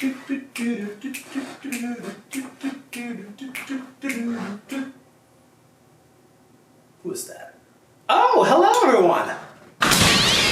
Who is that? Oh, hello everyone!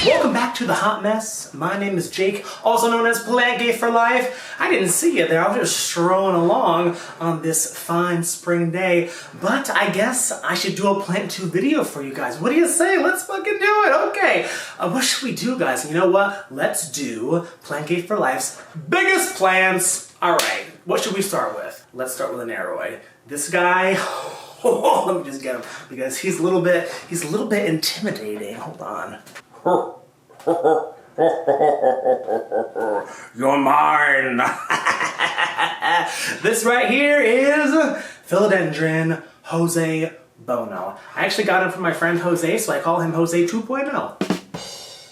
Welcome back to The Hot Mess. My name is Jake, also known as Plant Gay for Life. I didn't see you there, I was just strolling along on this fine spring day, but I guess I should do a Plant 2 video for you guys. What do you say? Let's fucking do it, okay. What should we do, guys? You know what? Let's do Plant Gay for Life's biggest plants. Alright, what should we start with? Let's start with an aeroid. This guy, let me just get him, because he's a little bit intimidating. Hold on. You're mine. This right here is Philodendron Jose Buono. I actually got him from my friend Jose, so I call him Jose 2.0.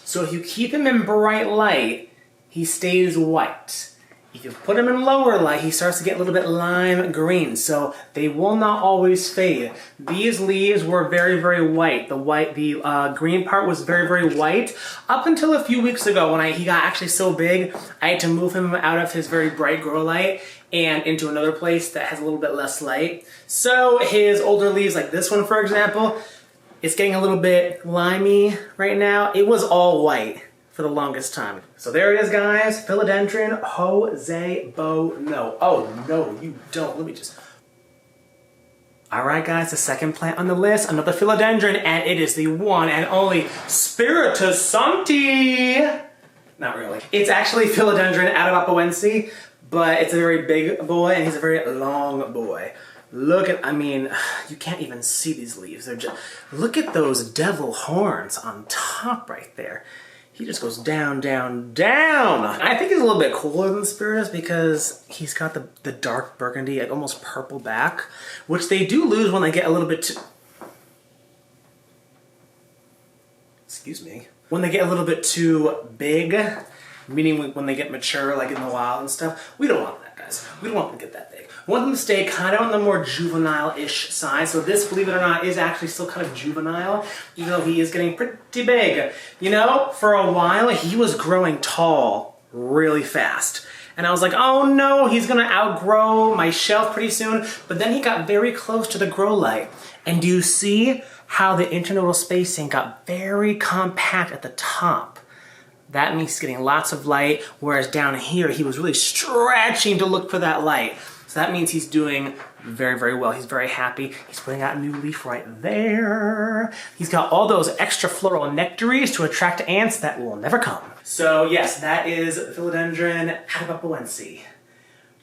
So if you keep him in bright light, he stays white. If you put him in lower light, he starts to get a little bit lime green, so they will not always fade. These leaves were very, very white. The green part was very, very white up until a few weeks ago when he got actually so big, I had to move him out of his very bright grow light and into another place that has a little bit less light. So his older leaves, like this one for example, it's getting a little bit limey right now. It was all white for the longest time. So there it is, guys. Philodendron Jose Buono. Oh, no, you don't. Let me just... Alright, guys, the second plant on the list, another philodendron, and it is the one and only Spiritus Sancti. Not really. It's actually Philodendron Atabapoense, but it's a very big boy, and he's a very long boy. Look at, I mean, you can't even see these leaves. They're just... Look at those devil horns on top right there. He just goes down, down, down. I think he's a little bit cooler than Spiritus because he's got the dark burgundy, like almost purple back, which they do lose when they get a little bit too... Excuse me. When they get a little bit too big, meaning when they get mature, like in the wild and stuff. We don't want that, guys. We don't want them to get that big. We want them to stay kind of on the more juvenile-ish side. So this, believe it or not, is actually still kind of juvenile, even though he is getting pretty big. You know, for a while, he was growing tall really fast. And I was like, oh no, he's gonna outgrow my shelf pretty soon. But then he got very close to the grow light. And do you see how the internodal spacing got very compact at the top? That means he's getting lots of light, whereas down here, he was really stretching to look for that light. So that means he's doing very, very well. He's very happy. He's putting out a new leaf right there. He's got all those extra floral nectaries to attract ants that will never come. So yes, that is Philodendron Atabapoense.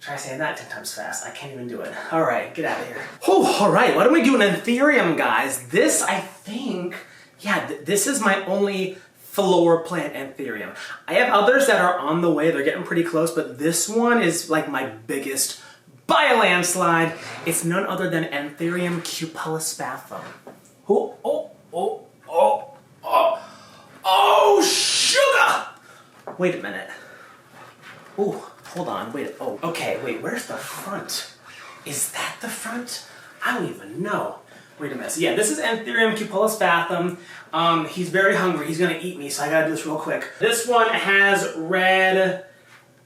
Try saying that 10 times fast. I can't even do it. All right, get out of here. Oh, all right, why don't we do an Anthurium, guys? This, I think, yeah, this is my only floor plant Anthurium. I have others that are on the way. They're getting pretty close, but this one is like my biggest by a landslide. It's none other than Anthurium Cupulispathum. Oh, sugar! Wait a minute. Oh, hold on, wait, oh, okay, wait, where's the front? Is that the front? I don't even know. Wait a minute, so yeah, this is Anthurium Cupulispathum. He's very hungry, he's gonna eat me, so I gotta do this real quick. This one has red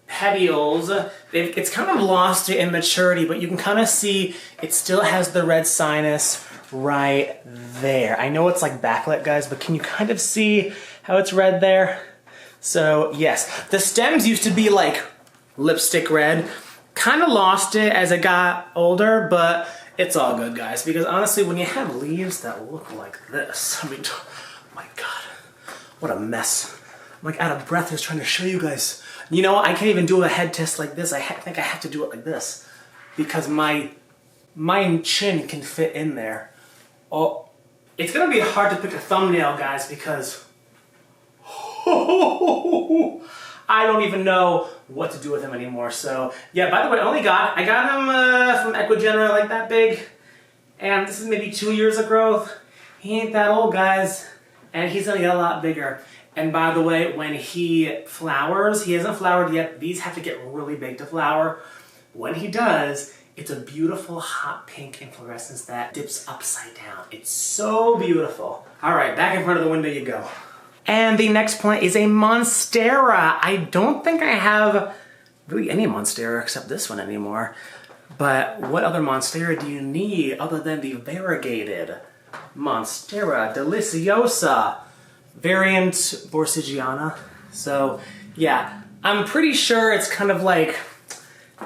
petioles. It's kind of lost to immaturity, but you can kind of see it still has the red sinus right there. I know it's like backlit, guys, but can you kind of see how it's red there? So yes, the stems used to be like lipstick red. Kind of lost it as it got older, but it's all good, guys, because honestly, when you have leaves that look like this, I mean, oh my God, what a mess. I'm like out of breath just trying to show you guys. You know, I can't even do a head test like this. I think I have to do it like this because my chin can fit in there. Oh, it's gonna be hard to pick a thumbnail, guys, because I don't even know what to do with him anymore. So yeah, by the way, I got him from Equigenera, like that big, and this is maybe 2 years of growth. He ain't that old, guys, and he's gonna get a lot bigger. And by the way, when he flowers, he hasn't flowered yet. These have to get really big to flower. When he does, it's a beautiful hot pink inflorescence that dips upside down. It's so beautiful. All right, back in front of the window you go. And the next plant is a Monstera. I don't think I have really any Monstera except this one anymore. But what other Monstera do you need other than the Variegated Monstera deliciosa variant Borsigiana? So yeah, I'm pretty sure it's kind of like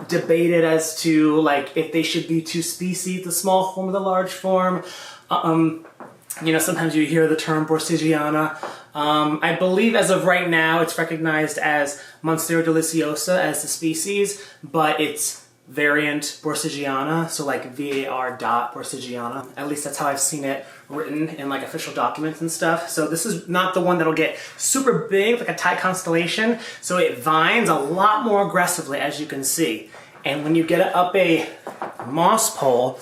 debated as to like if they should be two species, the small form or the large form. You know, sometimes you hear the term Borsigiana. I believe as of right now it's recognized as Monstera deliciosa as the species, but it's variant Borsigiana, so like VAR dot Borsigiana. At least that's how I've seen it written in like official documents and stuff. So this is not the one that'll get super big, like a tight constellation. So it vines a lot more aggressively, as you can see. And when you get it up a moss pole,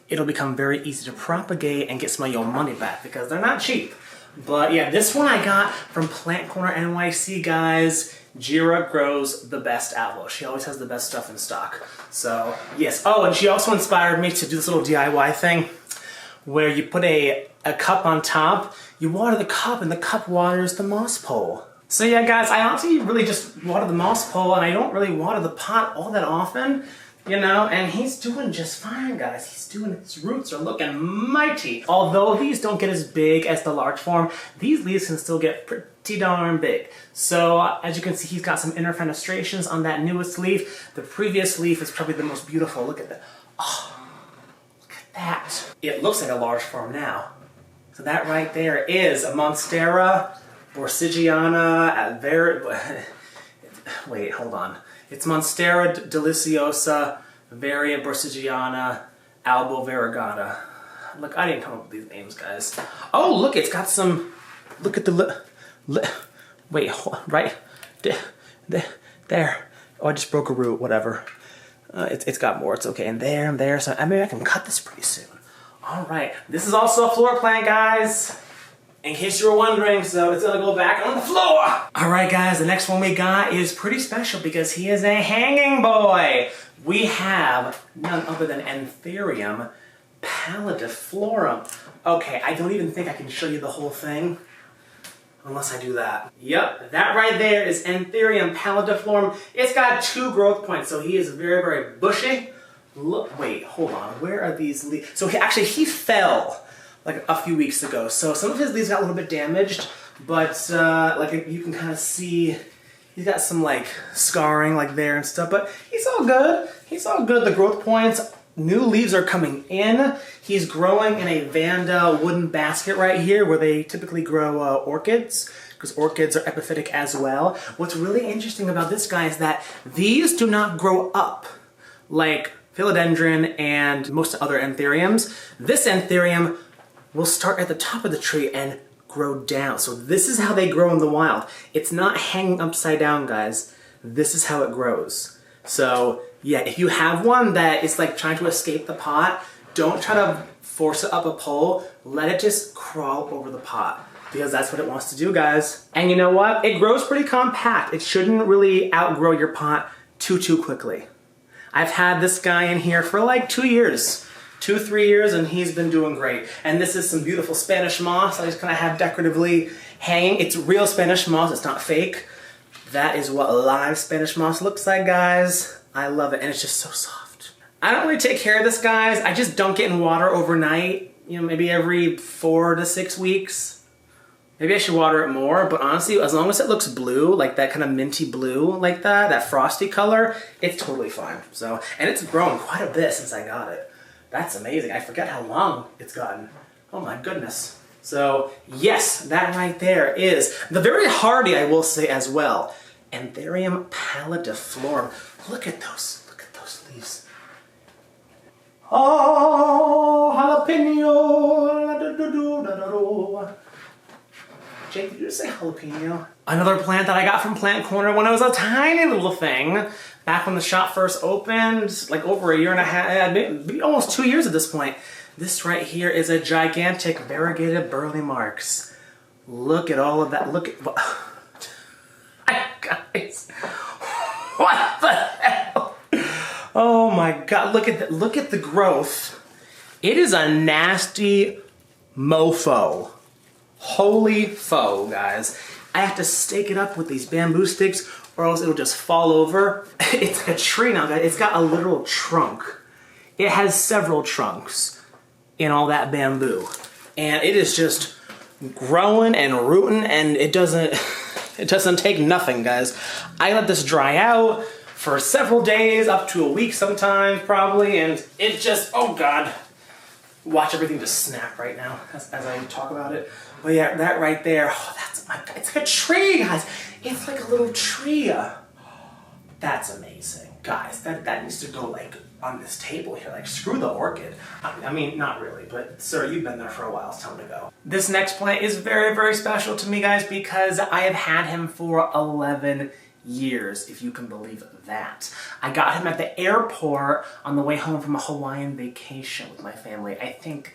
it'll become very easy to propagate and get some of your money back because they're not cheap. But yeah, this one I got from Plant Corner NYC, guys. Jira grows the best aloe. She always has the best stuff in stock. So yes. Oh, and she also inspired me to do this little DIY thing where you put a cup on top, you water the cup, and the cup waters the moss pole. So yeah, guys, I honestly really just water the moss pole, and I don't really water the pot all that often, you know, and he's doing just fine, guys. His roots are looking mighty. Although these don't get as big as the large form, these leaves can still get pretty darn big. So as you can see, he's got some inner fenestrations on that newest leaf. The previous leaf is probably the most beautiful. Look at that. Oh, look at that. It looks like a large form now. So that right there is a Monstera Borsigiana. Wait, hold on. It's Monstera deliciosa variant Borsigiana albo variegata. Look, I didn't come up with these names, guys. Oh, look, it's got some. Look at the wait, right there. Oh, I just broke a root. Whatever. It's got more. It's okay. And there. So maybe I can cut this pretty soon. All right. This is also a floor plant, guys. In case you were wondering, so it's gonna go back on the floor. All right, guys, the next one we got is pretty special because he is a hanging boy. We have none other than Anthurium Pallidiflorum. Okay, I don't even think I can show you the whole thing unless I do that. Yep, that right there is Anthurium Pallidiflorum. It's got 2 growth points, so he is very, very bushy. Look, wait, hold on, where are these leaves? So he fell like a few weeks ago. So some of his leaves got a little bit damaged, but like you can kind of see, he's got some like scarring like there and stuff, but he's all good. He's all good. The growth points, new leaves are coming in. He's growing in a Vanda wooden basket right here where they typically grow orchids, because orchids are epiphytic as well. What's really interesting about this guy is that these do not grow up like Philodendron and most other Anthuriums. This Anthurium will start at the top of the tree and grow down. So this is how they grow in the wild. It's not hanging upside down, guys. This is how it grows. So yeah, if you have one that is like trying to escape the pot, don't try to force it up a pole. Let it just crawl over the pot because that's what it wants to do, guys. And you know what? It grows pretty compact. It shouldn't really outgrow your pot too quickly. I've had this guy in here for like 2 years. 2-3 years, and he's been doing great. And this is some beautiful Spanish moss I just kind of have decoratively hanging. It's real Spanish moss, it's not fake. That is what live Spanish moss looks like, guys. I love it, and it's just so soft. I don't really take care of this, guys. I just dunk it in water overnight, you know, maybe every 4 to 6 weeks. Maybe I should water it more, but honestly, as long as it looks blue, like that kind of minty blue, like that frosty color, it's totally fine. So, and it's grown quite a bit since I got it. That's amazing. I forget how long it's gotten. Oh my goodness. So yes, that right there is the very hardy, I will say as well, Anthurium Pallidiflorum. Look at those leaves. Oh, jalapeno. Jake, did you just say jalapeno? Another plant that I got from Plant Corner when it was a tiny little thing. Back when the shop first opened, like over 1.5 years, maybe almost 2 years at this point. This right here is a gigantic variegated Burle Marx. Look at all of that. Look at what, guys. What the hell? Oh my God! Look at the growth. It is a nasty mofo. Holy foe, guys. I have to stake it up with these bamboo sticks or else it'll just fall over. It's like a tree now, guys. It's got a literal trunk. It has several trunks in all that bamboo. And it is just growing and rooting, and it doesn't take nothing, guys. I let this dry out for several days, up to a week sometimes, probably, and it just, oh God. Watch everything just snap right now as I talk about it. But yeah, that right there, oh, it's like a tree, guys. It's like a little tree. That's amazing. Guys, that needs to go like on this table here. Like, screw the orchid. I mean, not really, but sir, you've been there for a while. It's time to go. This next plant is very, very special to me, guys, because I have had him for 11 years, if you can believe that. I got him at the airport on the way home from a Hawaiian vacation with my family. I think,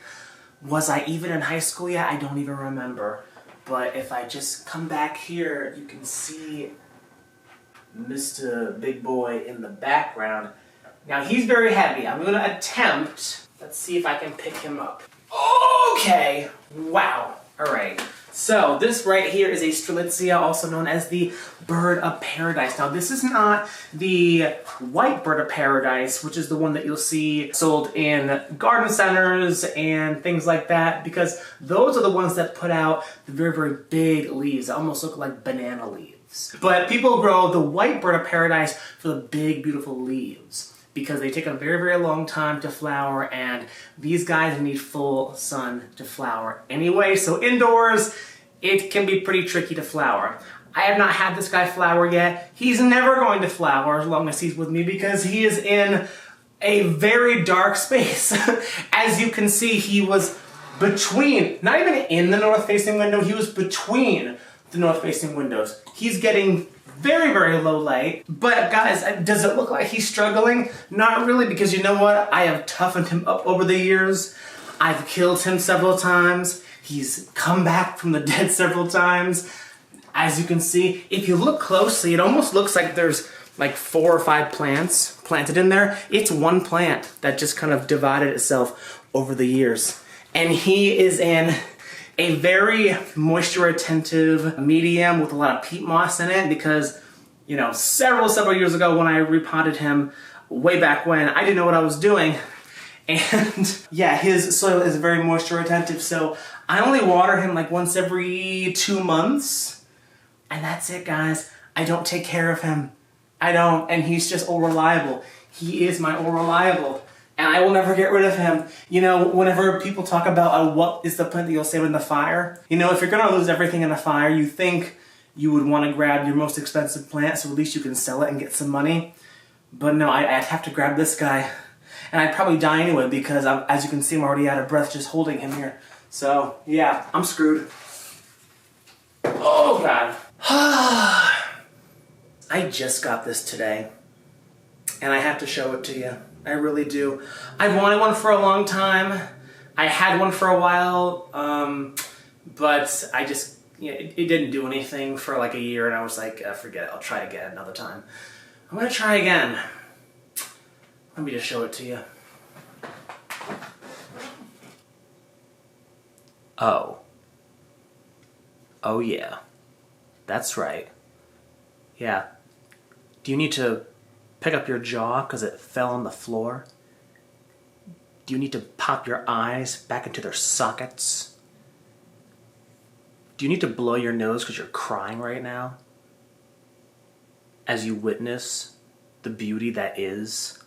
was I even in high school yet? I don't even remember. But if I just come back here, you can see Mr. Big Boy in the background. Now he's very heavy. I'm gonna attempt, let's see if I can pick him up. Okay, wow, all right. So this right here is a Strelitzia, also known as the bird of paradise. Now this is not the white bird of paradise, which is the one that you'll see sold in garden centers and things like that, because those are the ones that put out the very, very big leaves that almost look like banana leaves. But people grow the white bird of paradise for the big, beautiful leaves, because they take a very, very long time to flower, and these guys need full sun to flower anyway. So indoors, it can be pretty tricky to flower. I have not had this guy flower yet. He's never going to flower as long as he's with me, because he is in a very dark space. As you can see, he was between, not even in the north-facing window, he was between the north-facing windows. He's getting very, very low light. But guys, does it look like he's struggling? Not really, because you know what? I have toughened him up over the years. I've killed him several times. He's come back from the dead several times. As you can see, if you look closely, it almost looks like there's like 4 or 5 plants planted in there. It's one plant that just kind of divided itself over the years. And he is in a very moisture attentive medium with a lot of peat moss in it, because, you know, several years ago when I repotted him way back when, I didn't know what I was doing. And yeah, his soil is very moisture retentive, so I only water him like once every 2 months. And that's it, guys. I don't take care of him. I don't, and he's just all reliable. He is my all reliable. And I will never get rid of him. You know, whenever people talk about what is the plant that you'll save in the fire, you know, if you're gonna lose everything in a fire, you think you would want to grab your most expensive plant, so at least you can sell it and get some money. But no, I'd have to grab this guy. And I'd probably die anyway, because as you can see, I'm already out of breath just holding him here. So yeah, I'm screwed. Oh God. I just got this today, and I have to show it to you. I really do. I've wanted one for a long time. I had one for a while, but I just, you know, it didn't do anything for like a year, and I was like, forget it, I'll try again another time. I'm gonna try again. Let me just show it to you. Oh. Oh yeah. That's right. Yeah. Do you need to pick up your jaw because it fell on the floor? Do you need to pop your eyes back into their sockets? Do you need to blow your nose because you're crying right now? As you witness the beauty that is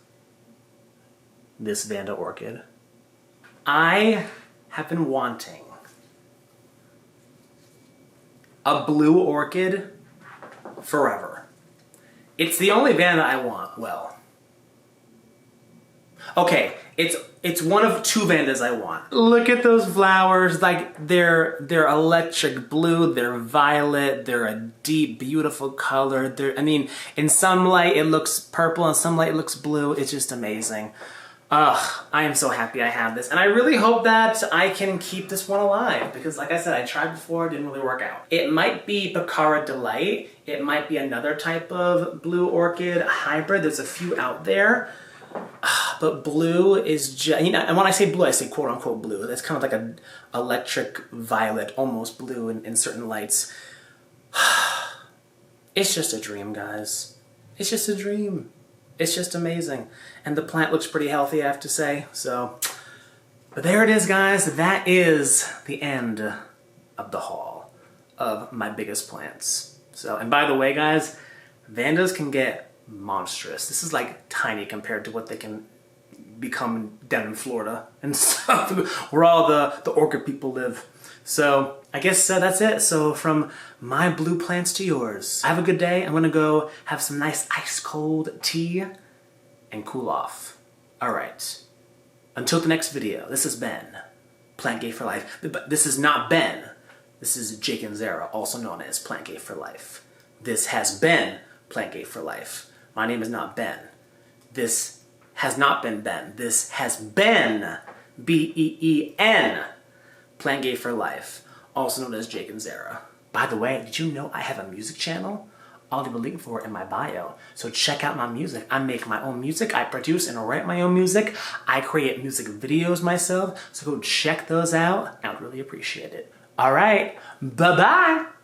this Vanda orchid? I have been wanting a blue orchid forever. It's the only Vanda I want. Well, okay, it's one of 2 Vandas I want. Look at those flowers, like they're electric blue, they're violet, they're a deep, beautiful color. I mean, in some light it looks purple, in some light it looks blue. It's just amazing. Ugh, I am so happy I have this. And I really hope that I can keep this one alive, because like I said, I tried before, it didn't really work out. It might be Picara Delight. It might be another type of blue orchid hybrid. There's a few out there. But blue is just, you know, and when I say blue, I say quote unquote blue. That's kind of like an electric violet, almost blue in certain lights. It's just a dream, guys. It's just a dream. It's just amazing. And the plant looks pretty healthy, I have to say, so. But there it is, guys. That is the end of the haul of my biggest plants. So, and by the way, guys, Vandas can get monstrous. This is like tiny compared to what they can become down in Florida and stuff, where all the orchid people live. So I guess that's it. So from my blue plants to yours. Have a good day. I'm gonna go have some nice ice cold tea and cool off. All right. Until the next video, this has been Plant Gay for Life. But this is not Ben. This is Jake and Zara, also known as Plant Gay for Life. This has been Plant Gay for Life. My name is not Ben. This has not been Ben. This has been B-E-E-N. Plant Gay for Life, also known as Jake and Zara. By the way, did you know I have a music channel? I'll leave a link for it in my bio. So check out my music. I make my own music. I produce and write my own music. I create music videos myself. So go check those out. I would really appreciate it. All right. Bye-bye.